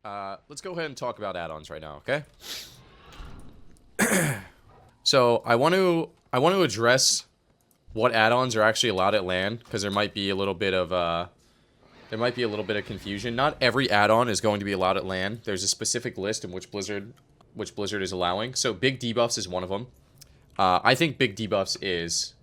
Let's go ahead and talk about add-ons right now, okay? So I want to address what add-ons are actually allowed at LAN because there might be a little bit of confusion. Not every add-on is going to be allowed at LAN. There's a specific list in which Blizzard is allowing. So big debuffs is one of them. I think big debuffs is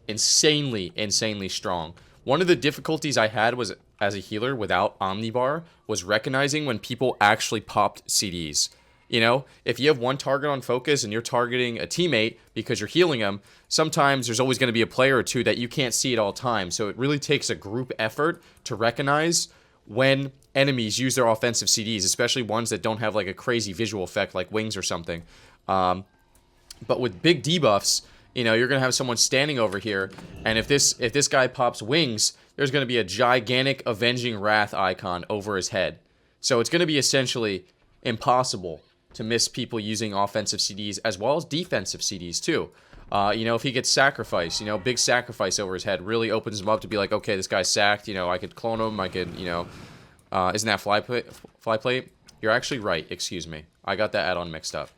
insanely strong. One of the difficulties I had was as a healer without Omnibar was recognizing when people actually popped CDs. You know, if you have one target on focus and you're targeting a teammate because you're healing them, sometimes there's always going to be a player or two that you can't see at all times. So it really takes a group effort to recognize when enemies use their offensive CDs, especially ones that don't have like a crazy visual effect like wings or something. But with big debuffs, you know, you're going to have someone standing over here, and if this guy pops wings, there's going to be a gigantic Avenging Wrath icon over his head. So it's going to be essentially impossible to miss people using offensive CDs as well as defensive CDs too. You know, if he gets sacrificed, you know, big sacrifice over his head really opens him up to be like, okay, this guy's sacked. You know, I could clone him. I could, you know, isn't that fly plate? You're actually right. Excuse me. I got that add-on mixed up.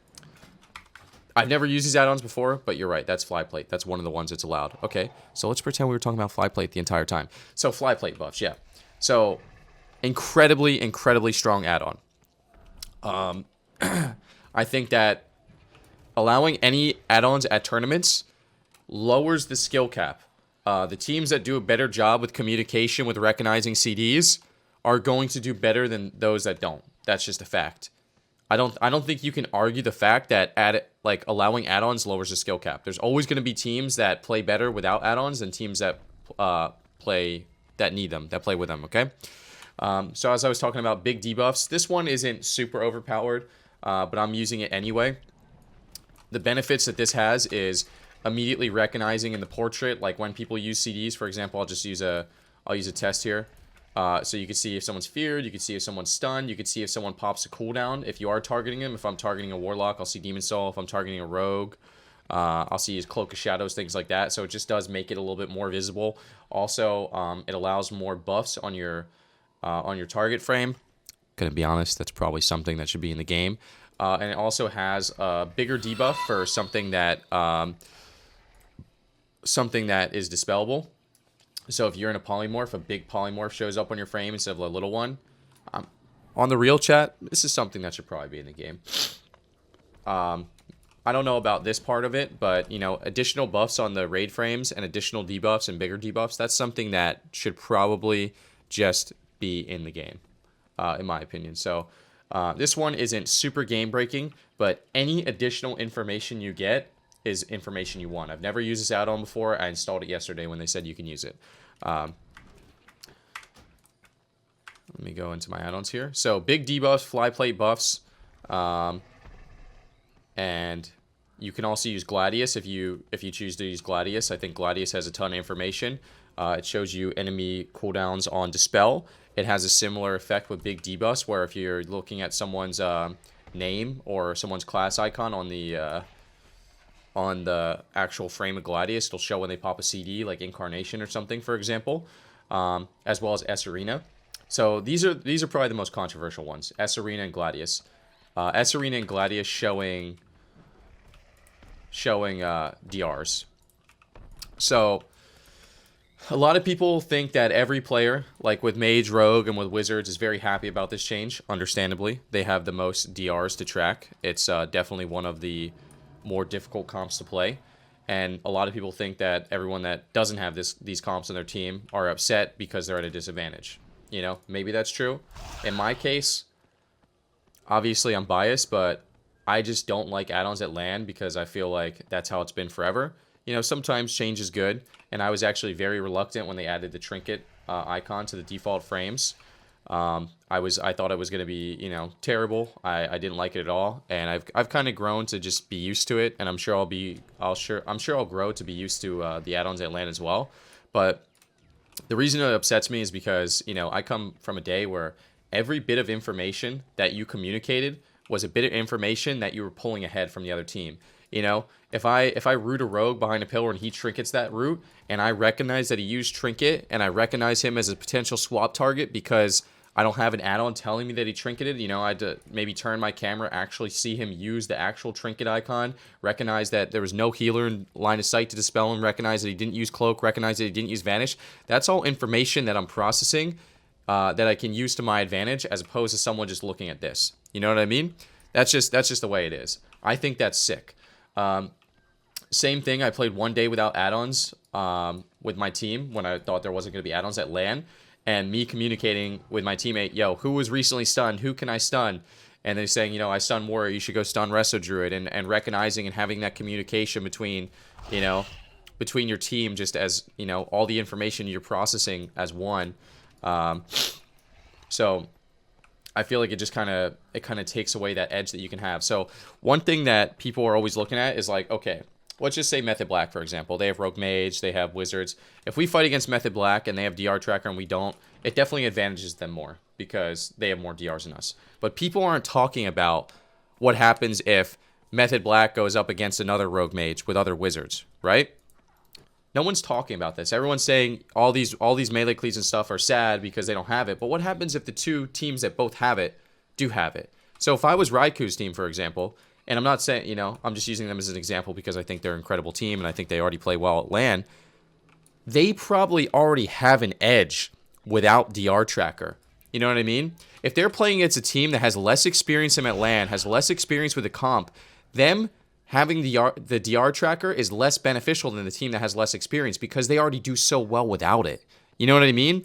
I've never used these add-ons before, but you're right. That's Flyplate. That's one of the ones that's allowed. Okay, so let's pretend we were talking about Flyplate the entire time. So Flyplate buffs, yeah. So incredibly strong add-on. I think that allowing any add-ons at tournaments lowers the skill cap. The teams that do a better job with communication with recognizing CDs are going to do better than those that don't. That's just a fact. I don't think you can argue the fact that allowing add-ons lowers the skill cap. There's always going to be teams that play better without add-ons than teams that need them, that play with them, okay? So as I was talking about big debuffs, this one isn't super overpowered, but I'm using it anyway. The benefits that this has is immediately recognizing in the portrait, like when people use CDs, for example, I'll use a test here. So you can see if someone's feared, you can see if someone's stunned, you can see if someone pops a cooldown. If you are targeting him, if I'm targeting a Warlock, I'll see Demon Soul. If I'm targeting a Rogue, I'll see his Cloak of Shadows, things like that. So it just does make it a little bit more visible. Also, it allows more buffs on your target frame. Gonna be honest, that's probably something that should be in the game. And it also has a bigger debuff for something that is dispellable. So if you're in a polymorph, a big polymorph shows up on your frame instead of a little one. On the real chat, this is something that should probably be in the game. I don't know about this part of it, but, you know, additional buffs on the raid frames and additional debuffs and bigger debuffs, that's something that should probably just be in the game, in my opinion. So this one isn't super game-breaking, but any additional information you get is information you want. I've never used this add-on before. I installed it yesterday when they said you can use it. Let me go into my add-ons here. So big debuffs, Flyplate buffs, and you can also use Gladius if you choose to use Gladius. I think Gladius has a ton of information. It shows you enemy cooldowns on Dispel. It has a similar effect with big debuffs, where if you're looking at someone's name or someone's class icon on the actual frame of Gladius, it'll show when they pop a CD, like Incarnation or something, for example, as well as S Arena. So these are probably the most controversial ones: S Arena and Gladius. S Arena and Gladius showing DRs. So a lot of people think that every player, like with Mage, Rogue, and with Wizards, is very happy about this change. Understandably, they have the most DRs to track. It's definitely one of the more difficult comps to play, and a lot of people think that everyone that doesn't have these comps on their team are upset because they're at a disadvantage. You know, maybe that's true. In my case, obviously I'm biased, but I just don't like add-ons at LAN because I feel like that's how it's been forever. You know, sometimes change is good, and I was actually very reluctant when they added the trinket icon to the default frames. I thought it was going to be, you know, terrible. I didn't like it at all, and I've kind of grown to just be used to it, and I'm sure I'll grow to be used to the add-ons at LAN as well. But the reason it upsets me is because, you know, I come from a day where every bit of information that you communicated was a bit of information that you were pulling ahead from the other team. You know, if I root a rogue behind a pillar and he trinkets that root, and I recognize that he used trinket, and I recognize him as a potential swap target because I don't have an add-on telling me that he trinketed. You know, I had to maybe turn my camera, actually see him use the actual trinket icon, recognize that there was no healer in line of sight to dispel him, recognize that he didn't use cloak, recognize that he didn't use vanish. That's all information that I'm processing that I can use to my advantage, as opposed to someone just looking at this. You know what I mean? That's just the way it is. I think that's sick. Same thing. I played one day without add-ons with my team when I thought there wasn't going to be add-ons at LAN. And me communicating with my teammate, yo, who was recently stunned? Who can I stun? And they're saying, you know, I stun Warrior, you should go stun Resto Druid. And recognizing and having that communication between, you know, between your team, just as, you know, all the information you're processing as one. So I feel like it just kind of takes away that edge that you can have. So one thing that people are always looking at is like, okay, let's just say Method Black, for example. They have Rogue Mage, they have Wizards. If we fight against Method Black and they have DR Tracker and we don't, it definitely advantages them more because they have more DRs than us. But people aren't talking about what happens if Method Black goes up against another Rogue Mage with other Wizards, right? No one's talking about this. Everyone's saying all these melee cleaves and stuff are sad because they don't have it. But what happens if the two teams that both have it do have it? So if I was Raiku's team, for example, and I'm not saying, you know, I'm just using them as an example because I think they're an incredible team and I think they already play well at LAN. They probably already have an edge without DR Tracker. You know what I mean? If they're playing against a team that has less experience than at LAN, has less experience with the comp, them having the DR Tracker is less beneficial than the team that has less experience because they already do so well without it. You know what I mean?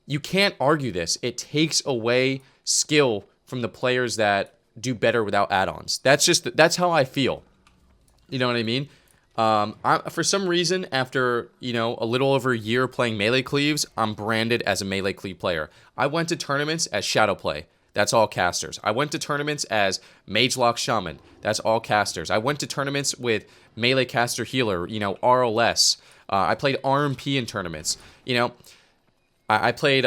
You can't argue this. It takes away skill from the players that do better without add-ons. That's how I feel. You know what I mean? For some reason, after, you know, a little over a year playing melee cleaves, I'm branded as a melee cleave player. I went to tournaments as shadow play. That's all casters. I went to tournaments as Mage Lock Shaman. That's all casters. I went to tournaments with melee caster healer, you know, RLS. I played RMP in tournaments. You know, I played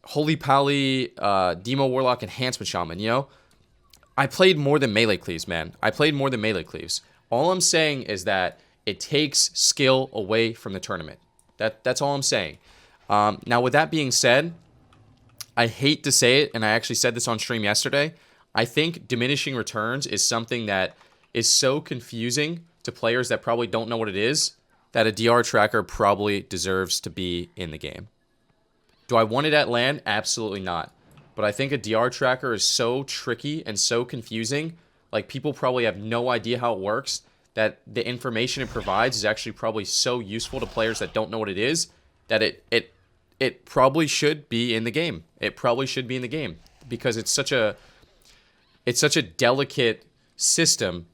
Holy Pally, Demo Warlock, Enhancement Shaman, you know? I played more than melee cleaves, man. I played more than melee cleaves. All I'm saying is that it takes skill away from the tournament. That's all I'm saying. Now, with that being said, I hate to say it, and I actually said this on stream yesterday, I think diminishing returns is something that is so confusing to players that probably don't know what it is, that a DR Tracker probably deserves to be in the game. Do I want it at LAN? Absolutely not. But I think a DR Tracker is so tricky and so confusing, like people probably have no idea how it works, that the information it provides is actually probably so useful to players that don't know what it is, that it probably should be in the game. It probably should be in the game because it's such a delicate system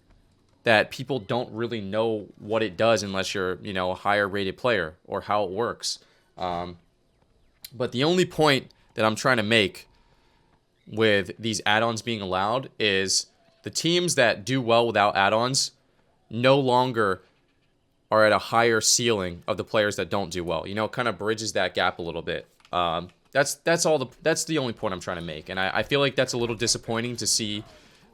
that people don't really know what it does unless you're, you know, a higher rated player or how it works. But the only point that I'm trying to make with these add-ons being allowed is the teams that do well without add-ons no longer are at a higher ceiling of the players that don't do well. You know, it kind of bridges that gap a little bit. That's the only point I'm trying to make. And I feel like that's a little disappointing to see,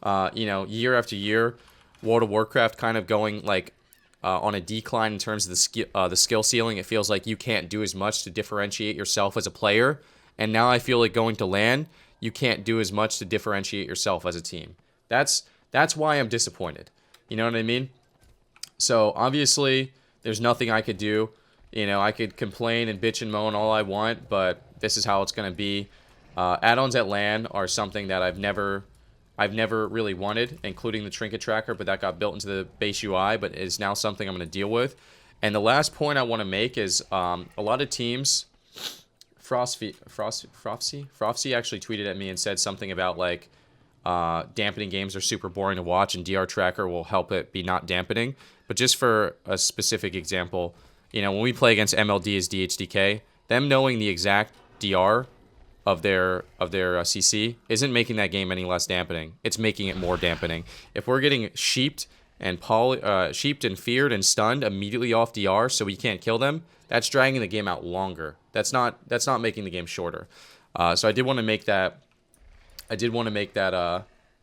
you know, year after year, World of Warcraft kind of going like on a decline in terms of the skill ceiling. It feels like you can't do as much to differentiate yourself as a player. And now I feel like going to LAN, you can't do as much to differentiate yourself as a team. That's why I'm disappointed. You know what I mean? So obviously, there's nothing I could do. You know, I could complain and bitch and moan all I want, but this is how it's going to be. Add-ons at LAN are something that I've never really wanted, including the Trinket Tracker, but that got built into the base UI, but is now something I'm going to deal with. And the last point I want to make is a lot of teams... Frosty actually tweeted at me and said something about like dampening games are super boring to watch and DR Tracker will help it be not dampening. But just for a specific example, you know, when we play against MLD as DHDK, them knowing the exact DR of their CC isn't making that game any less dampening. It's making it more dampening. If we're getting sheeped and feared and stunned immediately off DR so we can't kill them, that's dragging the game out longer. That's not making the game shorter. So I did want to make that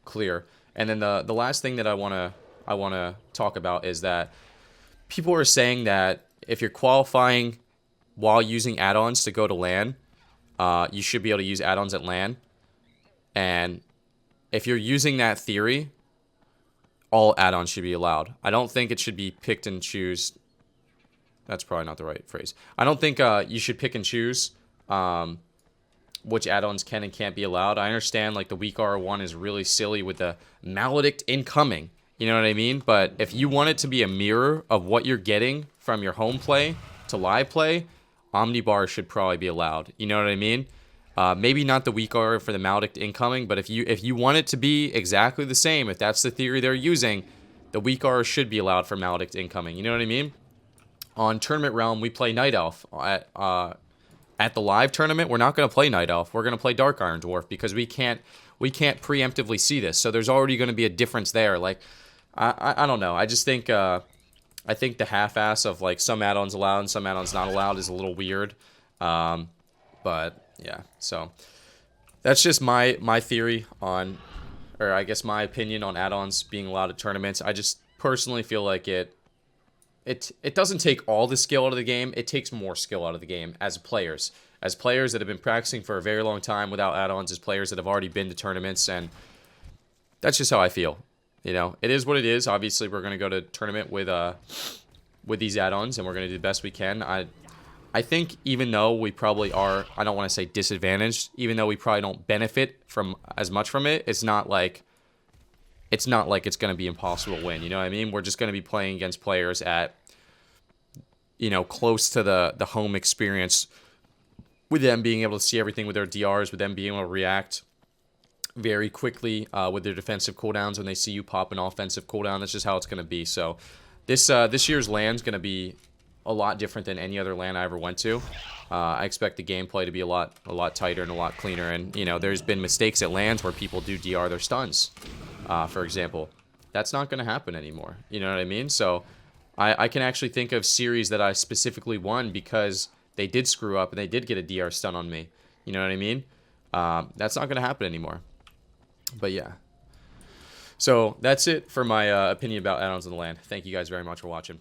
clear. And then the last thing that I want to talk about is that people are saying that if you're qualifying while using add-ons to go to LAN, you should be able to use add-ons at LAN. And if you're using that theory, all add-ons should be allowed. I don't think it should be picked and choose. That's probably not the right phrase. I don't think you should pick and choose which add-ons can and can't be allowed. I understand like the weak R1 is really silly with the maledict incoming. You know what I mean? But if you want it to be a mirror of what you're getting from your home play to live play, Omnibar should probably be allowed. You know what I mean? Maybe not the weak R for the maledict incoming, but if you want it to be exactly the same, if that's the theory they're using, the weak R should be allowed for maledict incoming. You know what I mean? On Tournament Realm, we play Night Elf. At the live tournament, we're not going to play Night Elf. We're going to play Dark Iron Dwarf because we can't preemptively see this. So there's already going to be a difference there. Like, I don't know. I just think I think the half-ass of like some add-ons allowed and some add-ons not allowed is a little weird. But yeah, so that's just my theory on, or I guess my opinion on add-ons being allowed at tournaments. I just personally feel like it doesn't take all the skill out of the game. It takes more skill out of the game as players. As players that have been practicing for a very long time without add-ons, as players that have already been to tournaments, and that's just how I feel. You know, it is what it is. Obviously, we're going to go to tournament with these add-ons, and we're going to do the best we can. I think even though we probably are, I don't want to say disadvantaged, even though we probably don't benefit from as much from it, it's not like it's going to be impossible to win. You know what I mean? We're just going to be playing against players at, you know, close to the home experience, with them being able to see everything with their DRs, with them being able to react very quickly with their defensive cooldowns when they see you pop an offensive cooldown. That's just how it's going to be. So this year's LAN is going to be a lot different than any other LAN I ever went to. I expect the gameplay to be a lot tighter and a lot cleaner. And, you know, there's been mistakes at LANs where people do DR their stuns, for example. That's not going to happen anymore. You know what I mean? So I can actually think of series that I specifically won because they did screw up and they did get a DR stun on me. You know what I mean? That's not going to happen anymore. But yeah. So that's it for my opinion about add-ons in the LAN. Thank you guys very much for watching.